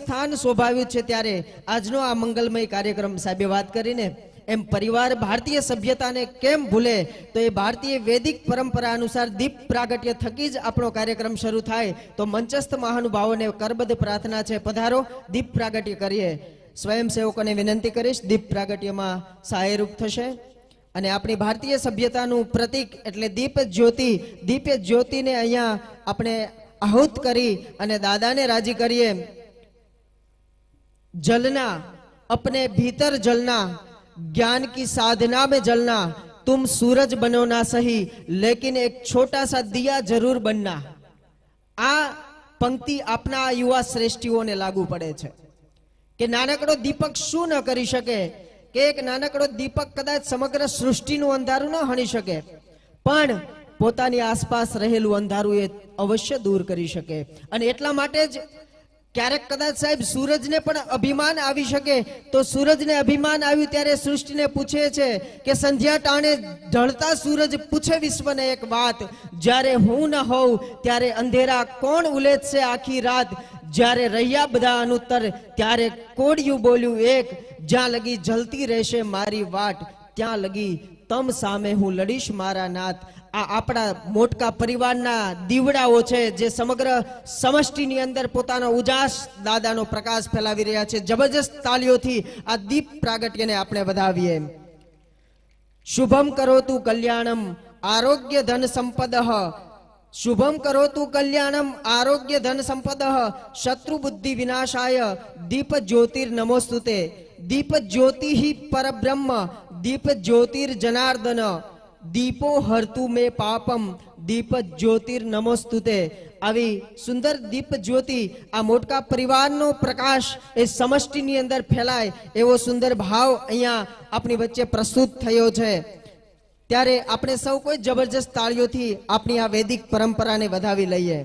સ્થાન શોભાવ્યું છે ત્યારે આજનો આ મંગલમય કાર્યક્રમ સાહેબે વાત કરીને એમ પરિવાર ભારતીય સભ્યતાને કેમ ભૂલે, તો એ ભારતીય વૈદિક પરંપરા અનુસાર દીપ પ્રાગટ્ય થકી જ આપણો કાર્યક્રમ શરૂ થાય. તો મંચસ્થ મહાનુભાવોને કરબદ્ધ પ્રાર્થના છે, પધારો દીપ પ્રાગટ્ય કરીએ. સ્વયંસેવકોને વિનંતી કરીશ, દીપ પ્રાગટ્યમાં સહાયરૂપ થશે. અને આપણી ભારતીય સભ્યતાનું પ્રતીક એટલે દીપ જ્યોતિને અહીંયા આપણે આહુત કરી અને દાદાને રાજી કરીએ. जलना अपने भीतर जलना, ज्ञान की साधना में जलना, तुम सूरज बनो ना सही लेकिन एक छोटा सा दिया जरूर बनना. आ पंक्ति अपना युवा श्रेष्ठीओने लागू पड़े छे कि नानकड़ो दीपक शुं न करी शके, कि एक नानकड़ो दीपक कदाच समग्र सृष्टिनुं अंधारुं न हणी शके पण पोतानी आसपास रहेलुं अंधारुं ए अवश्य दूर करी शके. अने एटला माटे ज क्यारेक कदाच साहेब सूरज ने पण अभिमान आवी शके, तो सूरज ने अभिमान आव्युं त्यारे सृष्टि ने पूछे छे कि संध्या टाणे ढळता सूरज पूछे विश्व ने एक बात, ज्यारे हूं न होऊं त्यारे अंधेरा कोण उलेचशे आखी रात, ज्यारे रह्या बधा अनुत्तर त्यारे कोड़ियुं बोल्युं एक, ज्यां लगी जलती रहेशे मारी वाट त्यां लगी तम सामे हूं लड़ीश मारा नाथ. आ आपड़ा मोटका परिवारना दीवड़ाओ छे जे समग्र समष्टिनी अंदर पोतानो उजास दादानो प्रकाश फैलावी रह्या छे. जबरदस्त तालीओथी आ दीप प्रागट्यने आपणे वधावीए. शुभम करोतु कल्याणम आरोग्य धन संपदः, शुभम करोतु कल्याणम आरोग्य धन संपदः, शत्रु बुद्धि विनाशाय दीप ज्योतिर्नमोस्तुते. दीप ज्योति ही परब्रह्म, दीप ज्योतिर्जनार्दन, दीपो हरतु में पापम, दीप ज्योतिर्नमोस्तुते. આવી સુંદર દીપ જ્યોતિ આ મોટકા પરિવારનો પ્રકાશ એ સમષ્ટિની અંદર ફેલાય એવો સુંદર ભાવ અહીંયા આપણી વચ્ચે પ્રસ્તુત થયો છે. ત્યારે આપણે સૌ કોઈ જબરજસ્ત તાળીઓથી આપણી આ વૈદિક પરંપરાને વધાવી લઈએ.